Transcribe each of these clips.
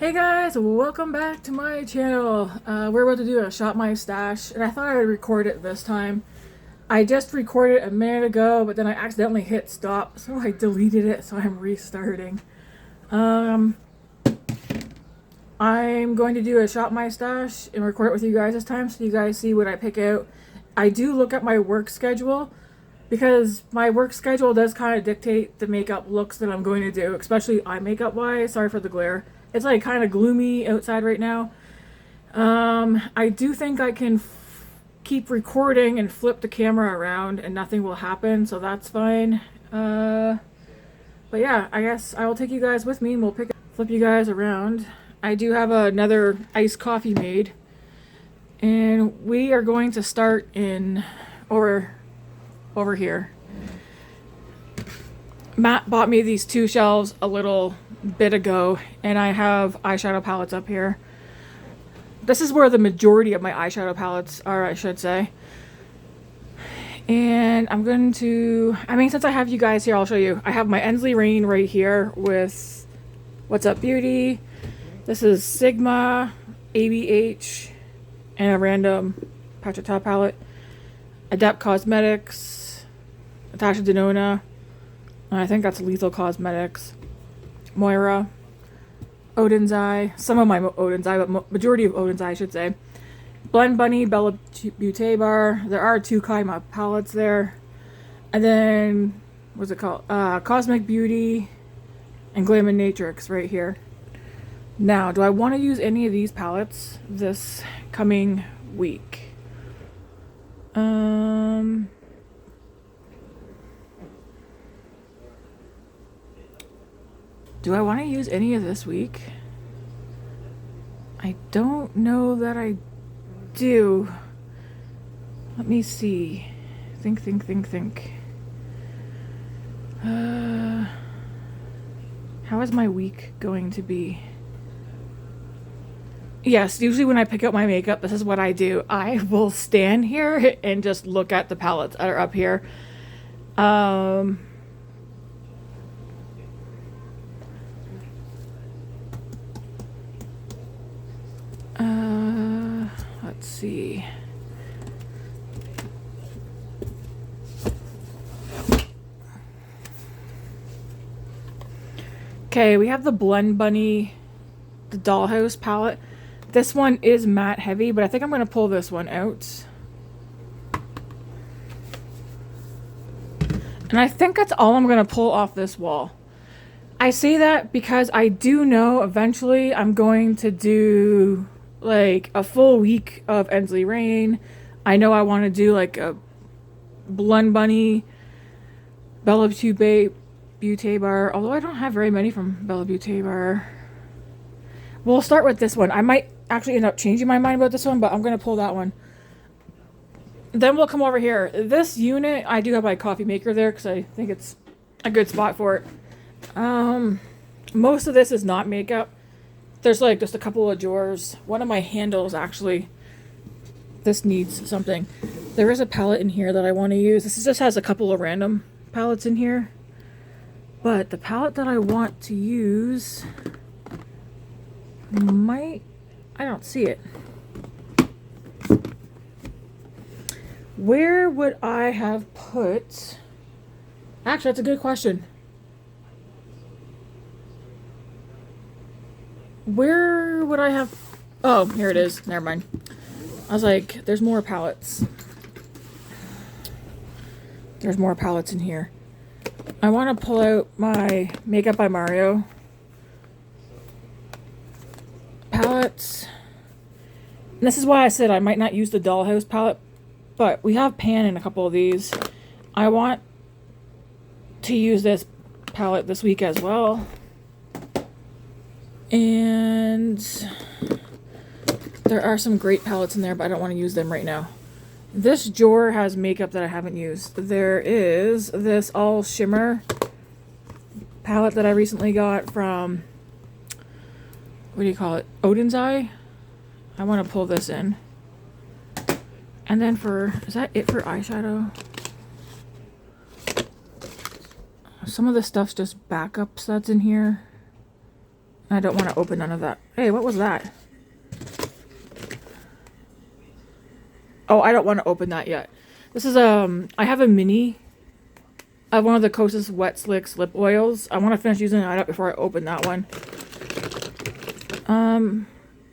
Hey guys, welcome back to my channel. We're about to do a Shop My Stash, and I thought I would record it this time. I just recorded a minute ago, but then I accidentally hit stop, so I deleted it, so I'm restarting. Um, I'm going to do a Shop My Stash and record it with you guys this time, so you guys see what I pick out. I do look at my work schedule, because my work schedule does kind of dictate the makeup looks that I'm going to do, especially eye makeup wise. Sorry for the glare. It's like kind of gloomy outside right now. I do think I can keep recording and flip the camera around and nothing will happen, so that's fine. But yeah, I guess I will take you guys with me and we'll flip you guys around. I do have another iced coffee made, and we are going to start in over here. Matt bought me these two shelves a little bit ago, and I have eyeshadow palettes up here. This is where the majority of my eyeshadow palettes are, I should say. And I'm going to, since I have you guys here, I'll show you. I have my Ensley Rain right here with What's Up Beauty. This is Sigma, ABH, and a random Patch of Top palette. Adept Cosmetics, Natasha Denona, and I think that's Lethal Cosmetics. Moira, Odin's Eye, some of my Odin's Eye, but majority of Odin's Eye, I should say. Blend Bunny, Bella Beauté Bar. There are two Kaima palettes there. And then, what's it called? Cosmic Beauty and Glaminatrix right here. Now, do I want to use any of these palettes this coming week? Do I want to use any of this week? I don't know that I do. Let me see. Think. How is my week going to be? Yes, usually when I pick up my makeup, this is what I do. I will stand here and just look at the palettes that are up here. Let's see. Okay, we have the Blend Bunny, the Dollhouse palette. This one is matte heavy, but I think I'm going to pull this one out. And I think that's all I'm going to pull off this wall. I say that because I do know eventually I'm going to do like a full week of Ensley Rain. I know I want to do like a Blend Bunny, Bella Beauté Bar, although I don't have very many from Bella Beauté Bar. We'll start with this one. I might actually end up changing my mind about this one, but I'm going to pull that one. Then we'll come over here. This unit, I do have my coffee maker there because I think it's a good spot for it. Most of this is not makeup. There's like just a couple of drawers. One of my handles actually, this needs something. There is a palette in here that I want to use. This just has a couple of random palettes in here. But the palette that I want to use I don't see it. Where would I have put, actually that's a good question. Where would I have, oh, here it is, never mind. I was like, there's more palettes. There's more palettes in here. I want to pull out my Makeup by Mario palettes. And this is why I said I might not use the Dollhouse palette, but we have Pan in a couple of these. I want to use this palette this week as well. And there are some great palettes in there, but I don't want to use them right now. This drawer has makeup that I haven't used. There is this all shimmer palette that I recently got from, what do you call it? Odin's Eye. I want to pull this in. And then is that it for eyeshadow? Some of the stuff's just backups that's in here. I don't want to open none of that. Hey, what was that? Oh, I don't want to open that yet. This is, I have a mini. I have one of the Kosas Wet Slicks lip oils. I want to finish using that up before I open that one.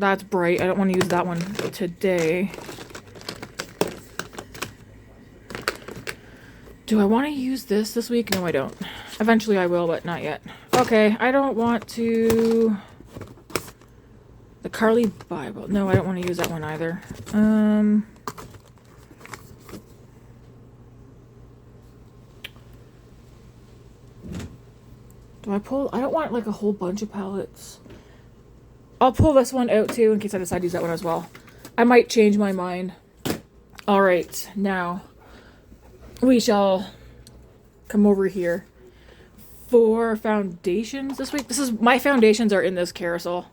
That's bright. I don't want to use that one today. Do I want to use this week? No, I don't. Eventually I will, but not yet. Okay, I don't want to... The Carly Bible. No, I don't want to use that one either. Do I pull? I don't want like a whole bunch of palettes. I'll pull this one out too in case I decide to use that one as well. I might change my mind. All right, now we shall come over here for foundations this week. This is my foundations are in this carousel.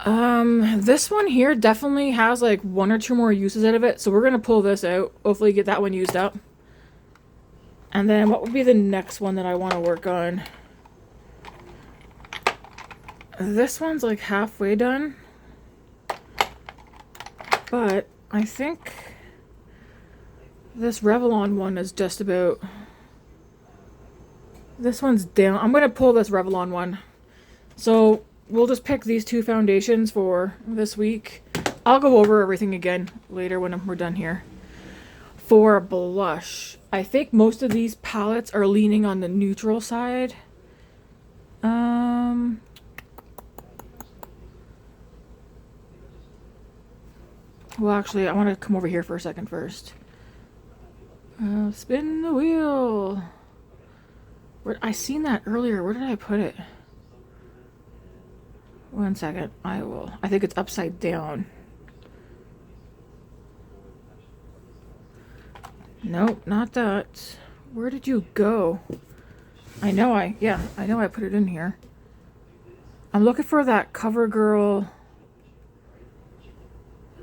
This one here definitely has like 1 or 2 more uses out of it, so we're gonna pull this out. Hopefully get that one used up. And then what would be the next one that I want to work on? This one's like halfway done, but I think this Revlon one is just about... This one's down. I'm gonna pull this Revlon one. So we'll just pick these 2 foundations for this week. I'll go over everything again later when we're done here. For blush, I think most of these palettes are leaning on the neutral side. Well, actually, I want to come over here for a second first. Spin the wheel. I seen that earlier. Where did I put it? 1 second. I think it's upside down. Nope, not that. Where did you go? I know I put it in here. I'm looking for that CoverGirl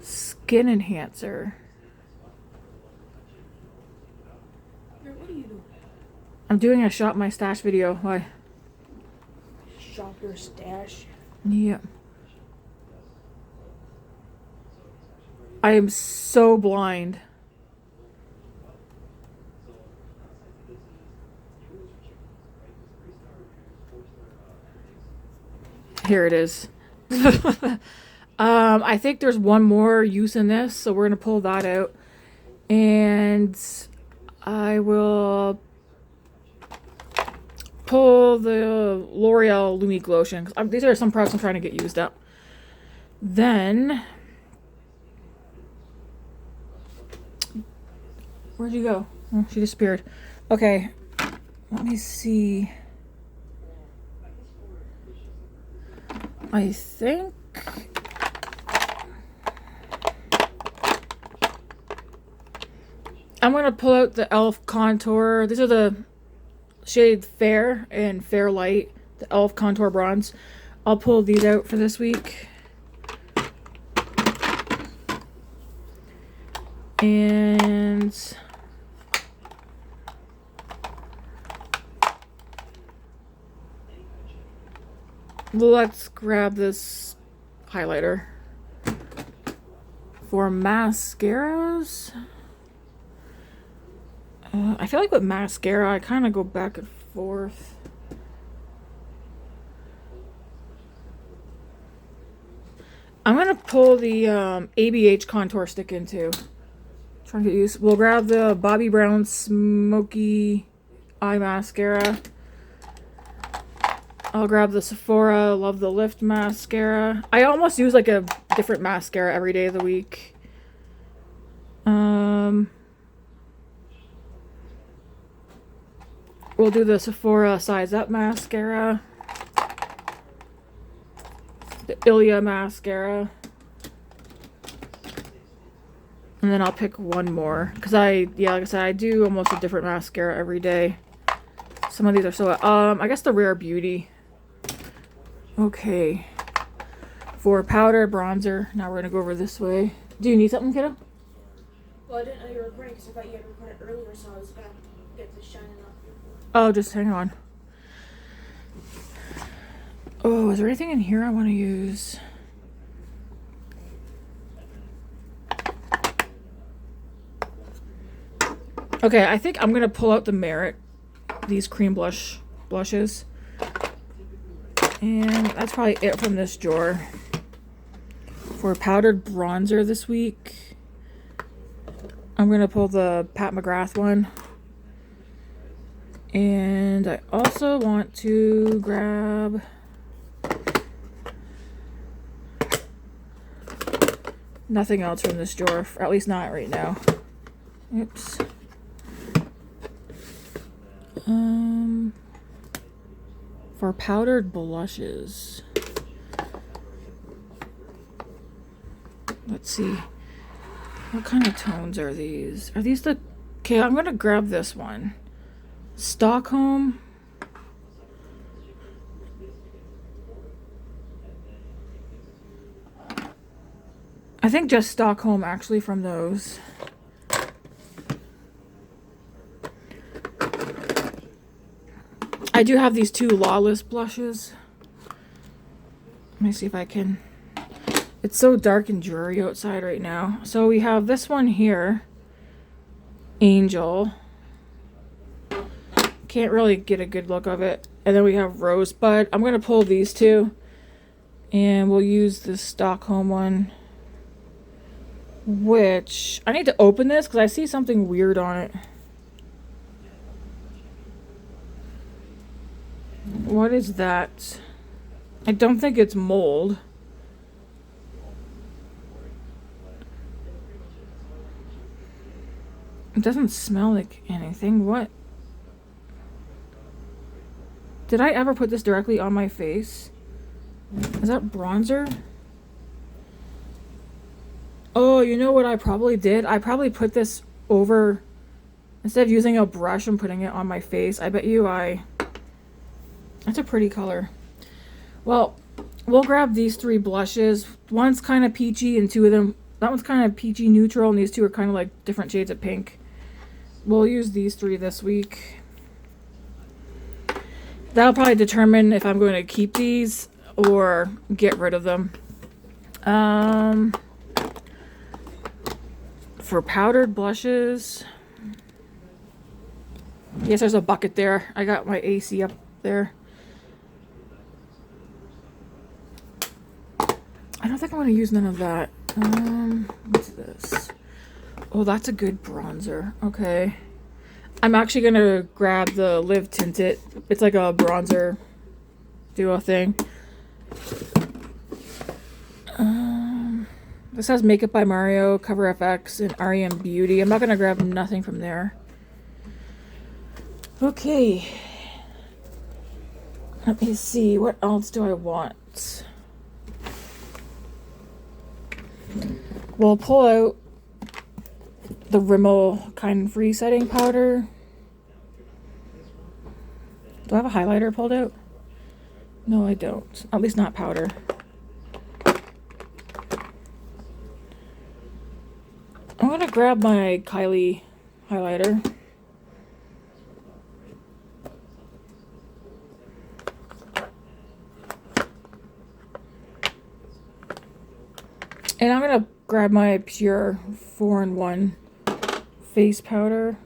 skin enhancer. What are you doing? I'm doing a shop my stash video. Why? Shop your stash. Yep. I am so blind. Here it is. I think there's one more use in this, so we're gonna pull that out, and I will pull the L'Oreal Lumi Glotion. These are some products I'm trying to get used up. Then, where'd you go? Oh, she disappeared. Okay, let me see. I think I'm gonna pull out the e.l.f. contour. These are the shade Fair and Fair Light, the e.l.f. contour bronze. I'll pull these out for this week. And let's grab this highlighter. For mascaras, I feel like with mascara, I kind of go back and forth. I'm going to pull the ABH contour stick in too. Trying to get used. We'll grab the Bobbi Brown Smoky Eye Mascara. I'll grab the Sephora Love the Lift mascara. I almost use like a different mascara every day of the week. We'll do the Sephora Size Up mascara. The Ilia mascara. And then I'll pick one more. Because like I said, I do almost a different mascara every day. Some of these are so, I guess the Rare Beauty. Okay. For powder, bronzer. Now we're going to go over this way. Do you need something, kiddo? Well, I didn't know you were recording because I thought you had recorded earlier, so I was going to get this shining off. Oh, just hang on. Oh, is there anything in here I want to use? Okay, I think I'm gonna pull out the Merit, these cream blushes. And that's probably it from this drawer. For powdered bronzer this week, I'm gonna pull the Pat McGrath one. And I also want to grab nothing else from this drawer, or at least not right now. Oops. For powdered blushes, let's see. What kind of tones are these? Are these the... Okay, I'm gonna grab this one. Stockholm. I think just Stockholm actually from those. I do have these two Lawless blushes. Let me see if I can... It's so dark and dreary outside right now. So we have this one here. Angel. Can't really get a good look of it. And then we have Rosebud. I'm going to pull these two. And we'll use the Stockholm one. Which... I need to open this because I see something weird on it. What is that? I don't think it's mold. It doesn't smell like anything. What? Did I ever put this directly on my face? Is that bronzer? Oh, you know what I probably did? I probably put this over... Instead of using a brush and putting it on my face, I bet you I... That's a pretty color. Well, we'll grab these three blushes. One's kind of peachy and two of them... That one's kind of peachy neutral and these two are kind of like different shades of pink. We'll use these three this week. That'll probably determine if I'm going to keep these or get rid of them. For powdered blushes... Yes, there's a bucket there. I got my AC up there. I don't think I want to use none of that. What's this? Oh, that's a good bronzer. Okay. I'm actually going to grab the Live Tinted. It's like a bronzer duo thing. This has Makeup by Mario, Cover FX, and REM Beauty. I'm not going to grab nothing from there. Okay. Let me see. What else do I want? We'll pull out the Rimmel Kind Free Setting Powder. Do I have a highlighter pulled out? No, I don't. At least not powder. I'm gonna grab my Kylie highlighter. And I'm gonna grab my Pure 4-in-1 face powder.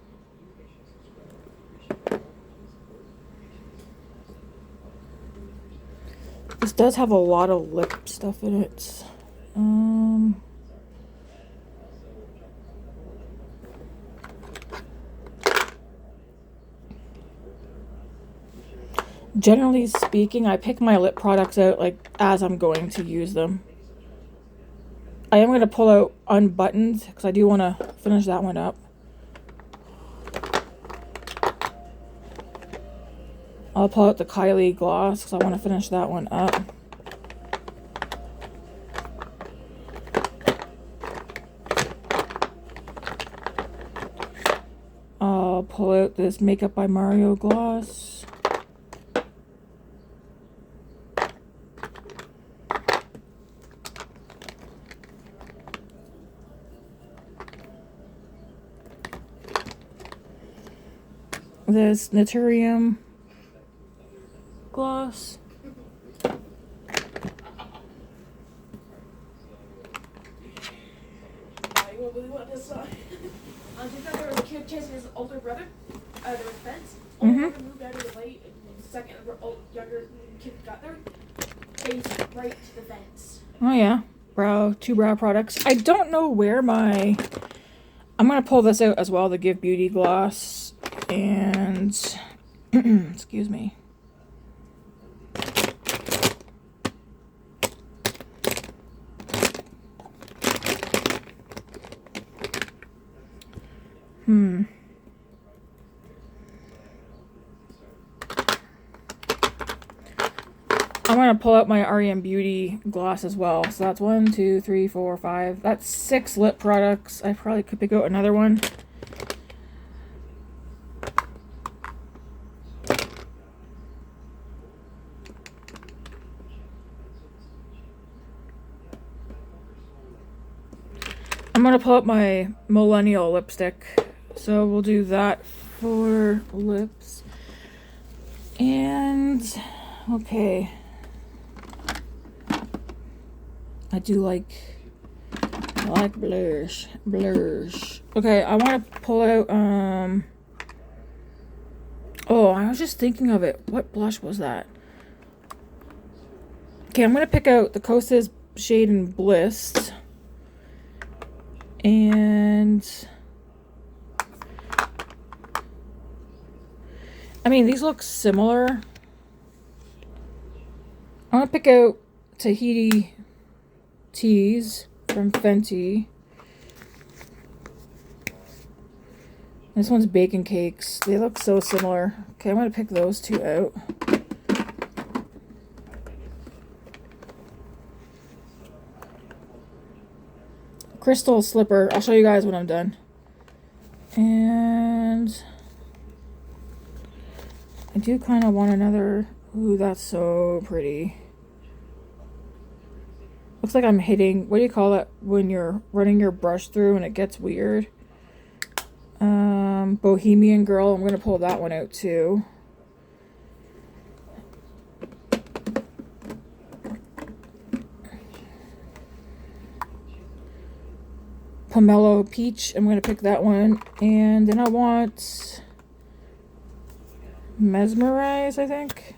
This does have a lot of lip stuff in it. Generally speaking, I pick my lip products out like as I'm going to use them. I am going to pull out Unbuttoned because I do want to finish that one up. I'll pull out the Kylie gloss because I want to finish that one up. I'll pull out this Makeup by Mario gloss. This Naturium gloss. on this side. Just that there was a kid chasing his older brother. There was a fence. Mhm. Older brother moved out of the way, and the second younger kid got there, faced right to the fence. Oh yeah, two brow products. I don't know where my. I'm gonna pull this out as well, the Give Beauty gloss, and excuse me. I'm gonna pull out my REM Beauty gloss as well. So that's 1, 2, 3, 4, 5. That's 6 lip products. I probably could pick out another one. I'm gonna pull up my Millennial lipstick. So we'll do that for lips. And okay. I like blush. Okay, I want to pull out, oh, I was just thinking of it. What blush was that? Okay, I'm going to pick out the Kosas shade in Bliss. And, I mean, these look similar. I want to pick out Tahiti Teas from Fenty. This one's Bacon Cakes. They look so similar. Okay, I'm going to pick those two out. Crystal Slipper. I'll show you guys when I'm done. And I do kind of want another. Ooh, that's so pretty. Looks like I'm hitting, what do you call it when you're running your brush through and it gets weird? Bohemian Girl. I'm going to pull that one out too. Pomelo Peach. I'm going to pick that one. And then I want Mesmerize, I think.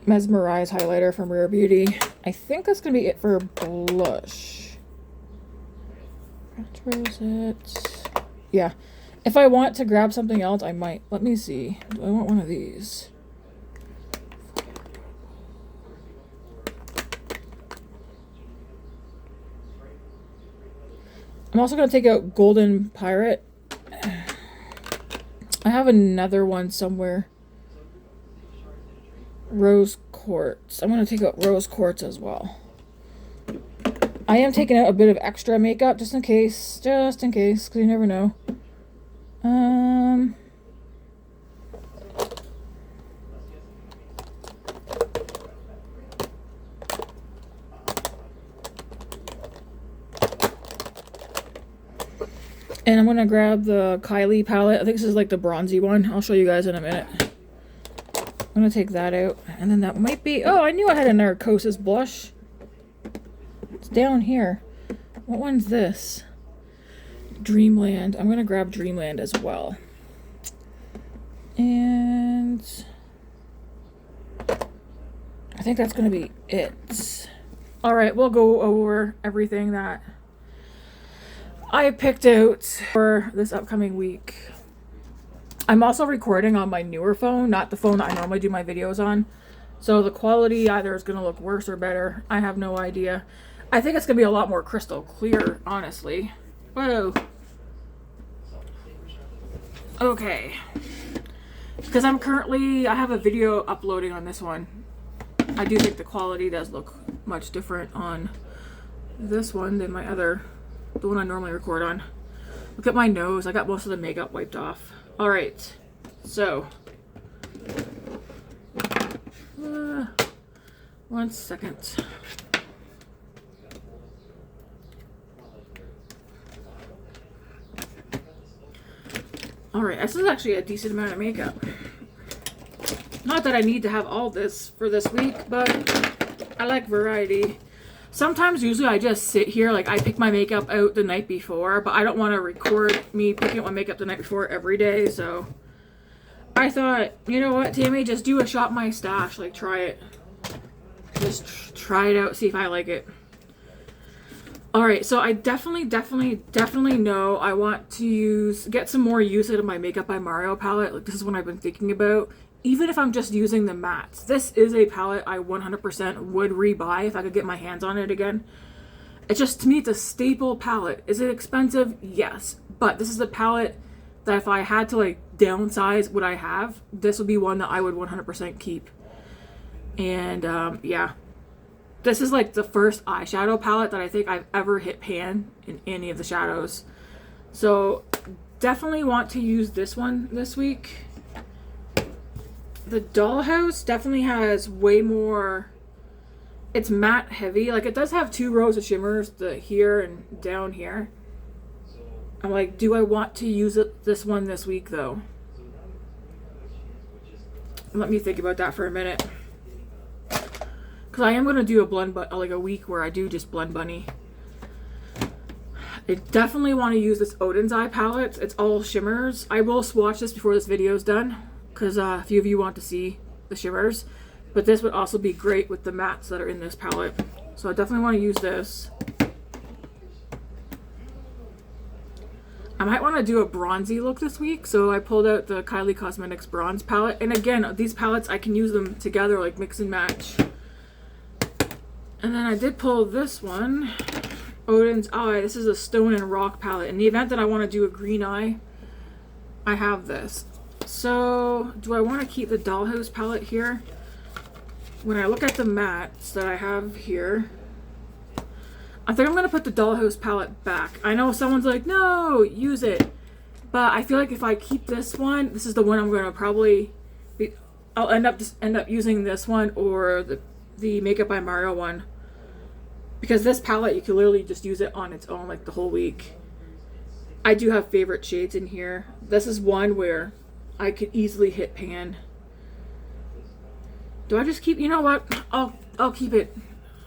Mesmerize highlighter from Rare Beauty. I think that's going to be it for blush. Rosette. Yeah. If I want to grab something else, I might. Let me see. Do I want one of these? I'm also going to take out Golden Pirate. I have another one somewhere. Rose Quartz. I'm going to take out Rose Quartz as well. I am taking out a bit of extra makeup just in case. Just in case, because you never know. And I'm going to grab the Kylie palette. I think this is like the bronzy one. I'll show you guys in a minute. I'm going to take that out. And then that might be... Oh, I knew I had a Narcosis blush. It's down here. What one's this? Dreamland. I'm going to grab Dreamland as well. And... I think that's going to be it. Alright, we'll go over everything that I picked out for this upcoming week. I'm also recording on my newer phone, not the phone that I normally do my videos on. So the quality either is going to look worse or better. I have no idea. I think it's going to be a lot more crystal clear, honestly. Whoa. Okay. Because I have a video uploading on this one. I do think the quality does look much different on this one than my other, the one I normally record on. Look at my nose. I got most of the makeup wiped off. Alright, so, 1 second. Alright, this is actually a decent amount of makeup. Not that I need to have all this for this week, but I like variety. Sometimes, usually I just sit here, like I pick my makeup out the night before, but I don't want to record me picking up my makeup the night before every day, so I thought, you know what, Tammy, just do a Shop My Stash, like try it. Just try it out, see if I like it. Alright, so I definitely know I want to get some more use out of my Makeup by Mario palette. Like, this is one I've been thinking about. Even if I'm just using the mattes. This is a palette I 100% would rebuy if I could get my hands on it again. It's just, to me, it's a staple palette. Is it expensive? Yes. But this is a palette that if I had to, like, downsize what I have, this would be one that I would 100% keep. And, yeah. This is like the first eyeshadow palette that I think I've ever hit pan in any of the shadows. So definitely want to use this one this week. The Dollhouse definitely has way more, it's matte heavy. Like it does have 2 rows of shimmers, the here and down here. I'm like, do I want to use this one this week though? Let me think about that for a minute. Because I am going to do a blend, like a week where I do just Blend Bunny. I definitely want to use this Odin's Eye palette. It's all shimmers. I will swatch this before this video is done. Because a few of you want to see the shimmers. But this would also be great with the mattes that are in this palette. So I definitely want to use this. I might want to do a bronzy look this week. So I pulled out the Kylie Cosmetics bronze palette. And again, these palettes, I can use them together, like mix and match. And then I did pull this one, Odin's Eye. This is a Stone and Rock palette. In the event that I want to do a green eye, I have this. So, do I want to keep the Dollhouse palette here? When I look at the mattes that I have here, I think I'm going to put the Dollhouse palette back. I know someone's like, no, use it. But I feel like if I keep this one, this is the one I'm going to probably be, I'll end up using this one or the Makeup by Mario one. Because this palette, you can literally just use it on its own, like the whole week. I do have favorite shades in here. This is one where I could easily hit pan. Do I just keep, you know what? I'll keep it.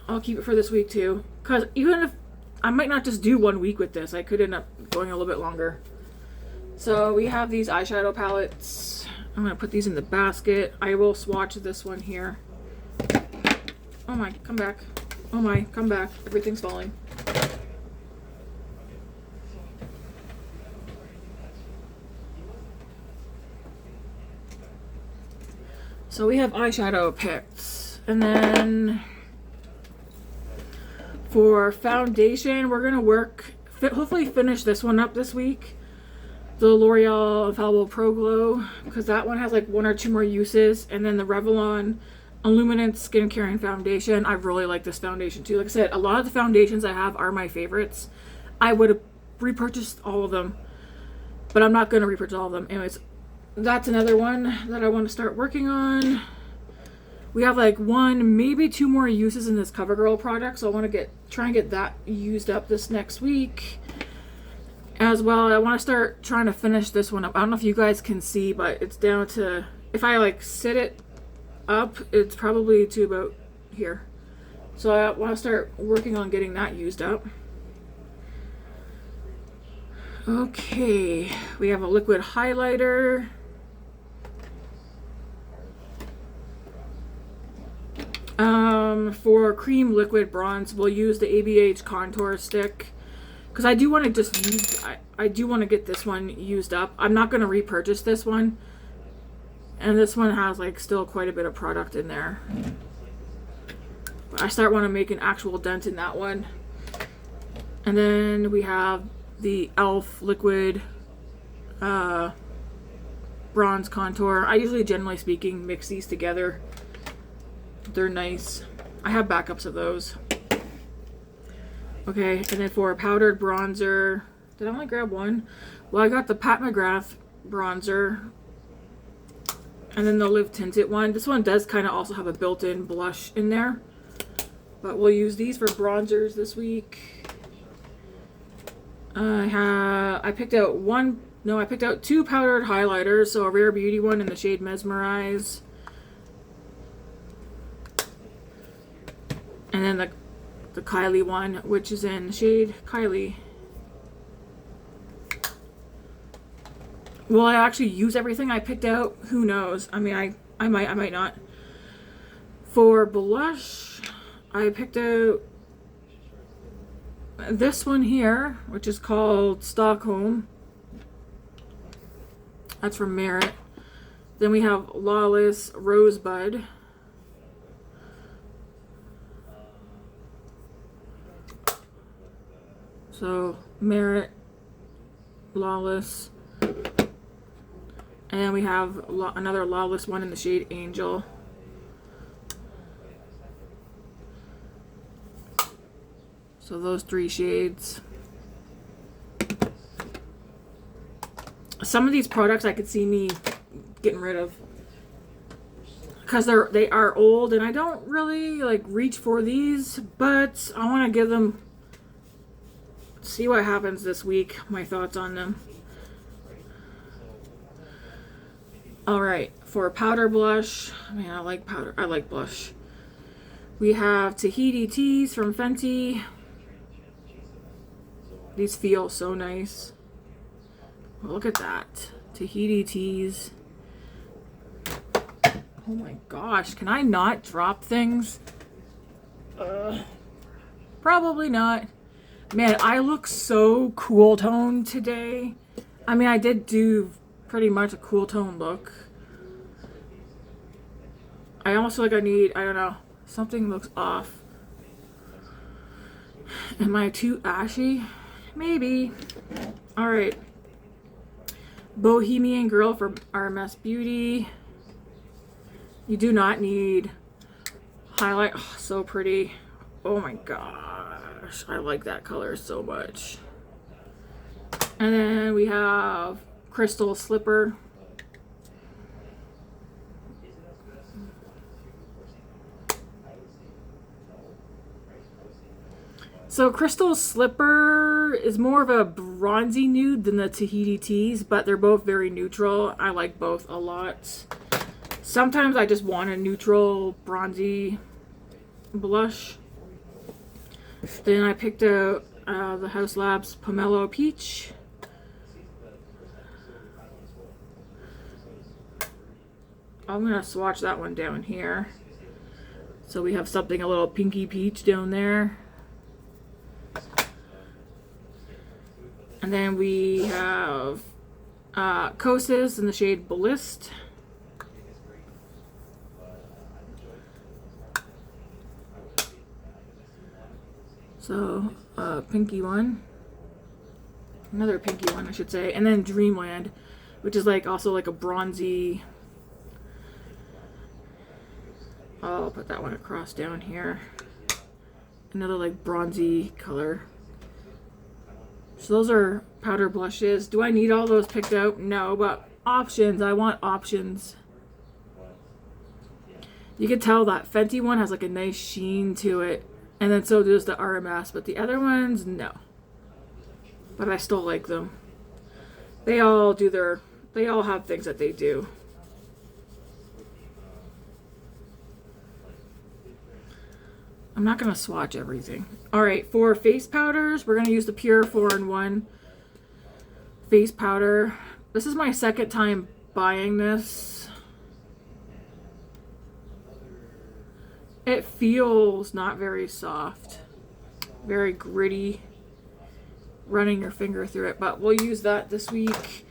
I'll keep it for this week too. Because even if, I might not just do 1 week with this. I could end up going a little bit longer. So we have these eyeshadow palettes. I'm going to put these in the basket. I will swatch this one here. Oh my, come back. Oh my, come back. Everything's falling. So we have eyeshadow picks. And then for foundation, we're going to hopefully finish this one up this week. The L'Oreal Infallible Pro Glow. Because that one has like 1 or 2 more uses. And then the Revlon Illuminance Skincare and Foundation. I really like this foundation too. Like I said, a lot of the foundations I have are my favorites. I would have repurchased all of them, but I'm not going to repurchase all of them. Anyways, that's another one that I want to start working on. We have like 1, maybe 2 more uses in this CoverGirl product, so I want to try and get that used up this next week. As well, I want to start trying to finish this one up. I don't know if you guys can see, but it's down to, if I like sit it up, it's probably to about here. So I want to start working on getting that used up. Okay, we have a liquid highlighter. For cream liquid bronze, we'll use the ABH contour stick. Because I do want to just use, I do want to get this one used up. I'm not going to repurchase this one. And this one has like still quite a bit of product in there. But I start want to make an actual dent in that one. And then we have the e.l.f. liquid bronze contour. I usually, generally speaking, mix these together. They're nice. I have backups of those. Okay, and then for a powdered bronzer, did I only grab one? Well, I got the Pat McGrath bronzer. And then the Live Tinted one. This one does kind of also have a built-in blush in there. But we'll use these for bronzers this week. I picked out 2 powdered highlighters. So a Rare Beauty one in the shade Mesmerize. And then the the Kylie one, which is in shade Kylie. Will I actually use everything I picked out? Who knows? I mean, I might not. For blush, I picked out this one here, which is called Stockholm. That's from Merit. Then we have Lawless Rosebud. So Merit, Lawless, and then we have another Lawless one in the shade Angel. So those 3 shades. Some of these products I could see me getting rid of because they are old, and I don't really like reach for these, but I want to give them, see what happens this week, my thoughts on them. All right, for powder blush, I mean, I like powder, I like blush. We have Tahiti Teas from Fenty. These feel so nice. Look at that. Tahiti Teas. Oh my gosh, can I not drop things? Probably not. Man, I look so cool toned today. I mean, I did do pretty much a cool tone look. I almost feel like I need, I don't know, something looks off. Am I too ashy? Maybe. All right. Bohemian Girl from RMS Beauty. You do not need highlight. Oh, so pretty. Oh my gosh. I like that color so much. And then we have Crystal Slipper. So Crystal Slipper is more of a bronzy nude than the Tahiti Teas, but they're both very neutral. I like both a lot. Sometimes I just want a neutral bronzy blush. Then I picked out the Haus Labs Pomelo Peach. I'm going to swatch that one down here. So we have something a little pinky peach down there. And then we have Kosas in the shade Ballist. So, pinky one. Another pinky one, I should say. And then Dreamland, which is like also like a bronzy. I'll put that one across down here. Another like bronzy color. So those are powder blushes. Do I need all those picked out? No, but options. I want options. You can tell that Fenty one has like a nice sheen to it. And then so does the RMS. But the other ones, no. But I still like them. They all have things that they do. I'm not going to swatch everything. Alright, for face powders, we're going to use the Pure 4-in-1 face powder. This is my second time buying this. It feels not very soft. Very gritty. Running your finger through it. But we'll use that this week.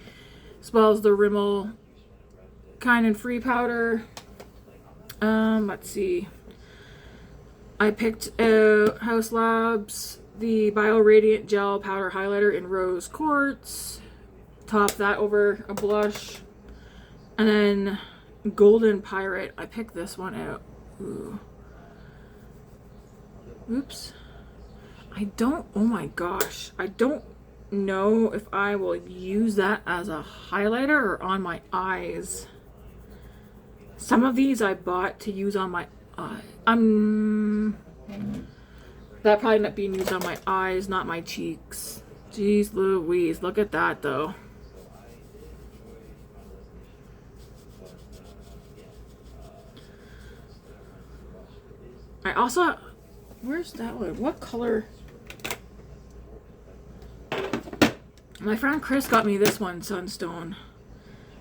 As well as the Rimmel Kind and Free powder. Let's see. I picked out Haus Labs, the Bio Radiant Gel Powder Highlighter in Rose Quartz. Top that over a blush. And then Golden Pirate. I picked this one out. Ooh. Oops. Oh my gosh. I don't know if I will use that as a highlighter or on my eyes. Some of these I bought to use on my that probably not being used on my eyes, not my cheeks. Jeez Louise, look at that though. I also Where's that one? What color? My friend Chris got me this one, Sunstone.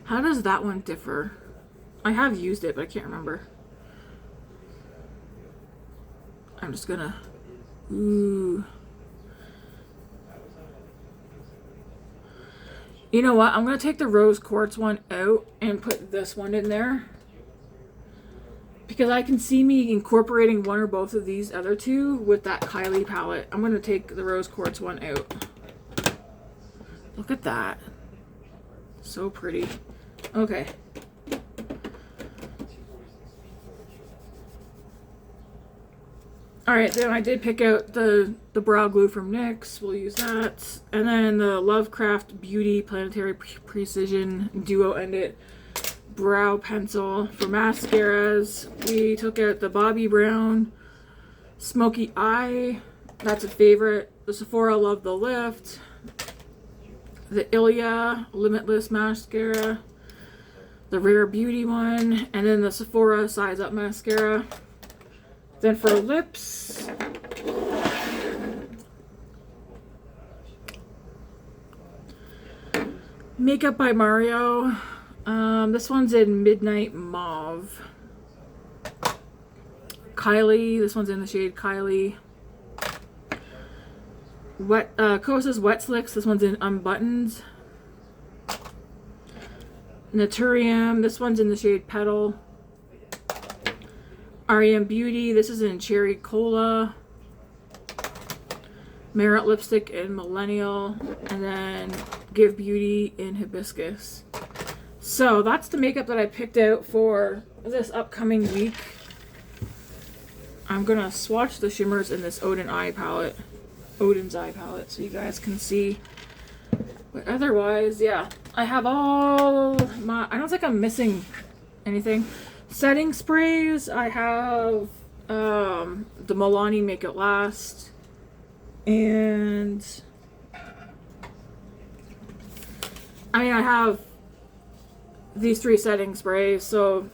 How does that one differ? I have used it, but I can't remember. I'm just gonna... Ooh. You know what? I'm gonna take the rose quartz one out and put this one in there. Because I can see me incorporating one or both of these other two with that Kylie palette. I'm gonna take the rose quartz one out. Look at that. So pretty. Okay. Alright, then I did pick out the brow glue from NYX. We'll use that. And then the Lovecraft Beauty Planetary Precision Duo Ended Brow Pencil for mascaras. We took out the Bobbi Brown Smoky Eye. That's a favorite. The Sephora Love the Lift. The Ilia Limitless Mascara. The Rare Beauty one. And then the Sephora Size Up Mascara. Then for lips, Makeup by Mario. This one's in Midnight Mauve. Kylie. This one's in the shade Kylie. Kosas Wet Slicks. This one's in Unbuttoned. Naturium. This one's in the shade Petal. REM Beauty, this is in Cherry Cola. Merit Lipstick in Millennial. And then Give Beauty in Hibiscus. So that's the makeup that I picked out for this upcoming week. I'm gonna swatch the shimmers in this Odin's Eye palette, so you guys can see. But otherwise, yeah, I have all my, I don't think I'm missing anything. Setting sprays, I have the Milani Make It Last, and I have these 3 setting sprays, so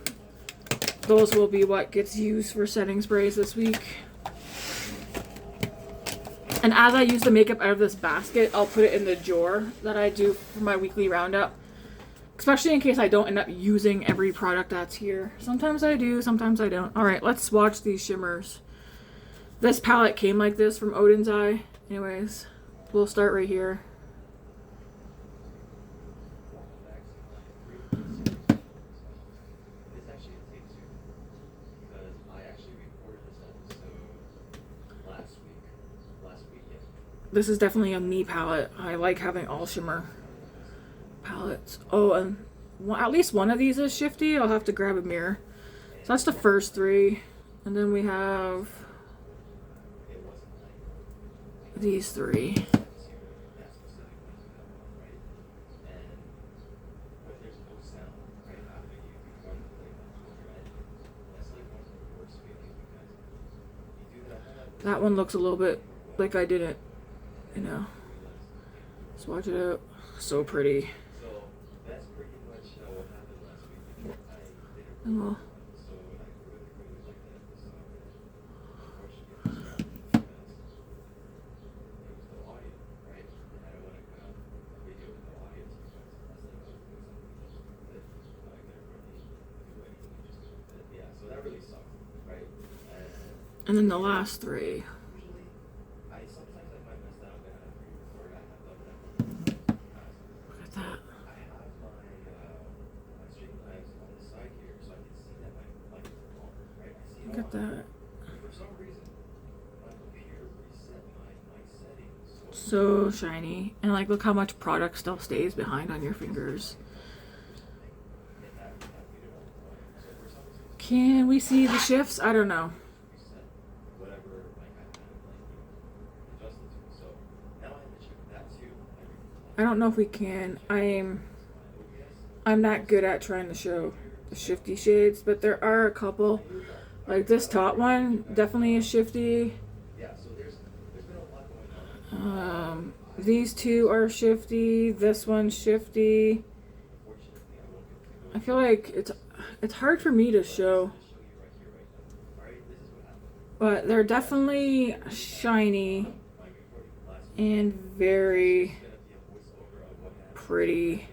those will be what gets used for setting sprays this week. And as I use the makeup out of this basket, I'll put it in the drawer that I do for my weekly roundup. Especially in case I don't end up using every product that's here. Sometimes I do, sometimes I don't. Alright, let's swatch these shimmers. This palette came like this from Odin's Eye. Anyways, we'll start right here. This is definitely a me palette. I like having all shimmer palettes. Oh, and at least one of these is shifty. I'll have to grab a mirror. So that's the first 3. And then we have these 3. That one looks a little bit like I didn't, you know, swatch it out. So pretty. Oh. And then the last 3. Look at that. Look at that. So shiny. And like, look how much product still stays behind on your fingers. Can we see the shifts? I don't know. I don't know if we can. I'm not good at trying to show the shifty shades, but there are a couple. Like this top one definitely is shifty. These 2 are shifty. This one's shifty. I feel like it's hard for me to show. but they're definitely shiny and very pretty.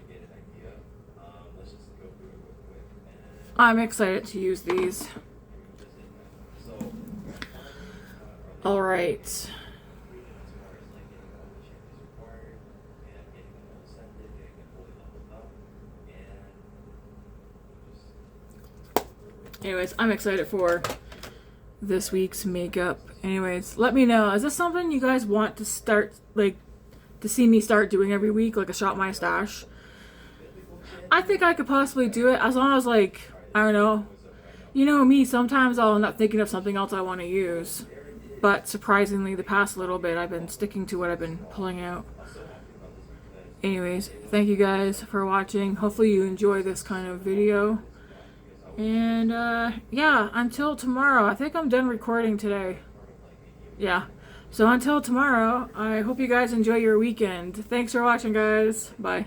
I'm excited to use these. All right. Anyways, I'm excited for this week's makeup. Anyways, let me know. Is this something you guys want to start, like, to see me start doing every week, like a Shop My Stash? I think I could possibly do it as long as, like, I don't know. You know me, sometimes I'll end up thinking of something else I want to use. But surprisingly, the past little bit, I've been sticking to what I've been pulling out. Anyways, thank you guys for watching. Hopefully you enjoy this kind of video. And, yeah, until tomorrow. I think I'm done recording today. Yeah. So until tomorrow, I hope you guys enjoy your weekend. Thanks for watching, guys. Bye.